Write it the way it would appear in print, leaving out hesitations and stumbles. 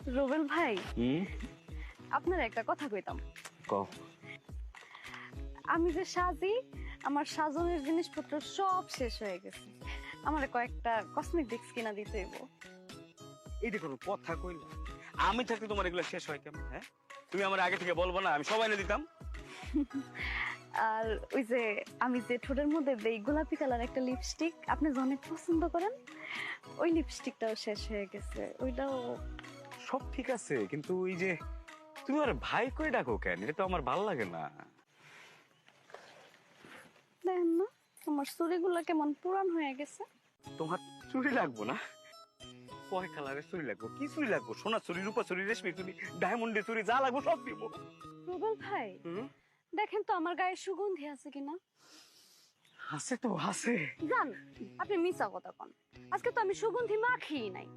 রুবেল ভাই, আপনার একটা কথা কইতাম। কও। আমি যে সাজি, আমার সাজনের জিনিসপত্র সব শেষ হয়ে গেছে। আমার কয়েকটা কসমেটিক্স কিনা দিতে হইব। এই দেখো কথা কইলা, আমি থাকতে তোমার এগুলো শেষ হয় কেমন? হ্যাঁ, তুমি আমার আগে থেকে বলবো না? আমি সবাই এনে দিতাম। আর ওই যে আমি যে ঠোঁটের মধ্যে দেই গোলাপি কালার একটা লিপস্টিক, আপনি যে অনেক পছন্দ করেন, ওই লিপস্টিকটাও শেষ হয়ে গেছে। ওইটাও সব ঠিক আছে, কিন্তু ওই যে তুমি আর ভাই কই ডাকো কেন? এটা তো আমার ভালো লাগে না। দেখেন না, আমার চুড়িগুলো কেমন পুরান হয়ে গেছে। তোমার চুরি লাগবো না? কয় কালারের চুরি লাগবো? কি চুরি লাগবো? সোনা চুরি, রূপা চুরি, রেশমি চুরি, ডায়মন্ডের চুরি, যা লাগবো সব দিব। রুবেল ভাই, দেখেন তো আমার গায়ে সুগন্ধি আছে কিনা। আছে তো আছে। জান, আপনি মিছা কথা কন। আজকে তো আমি সুগন্ধি মাখিই নাই।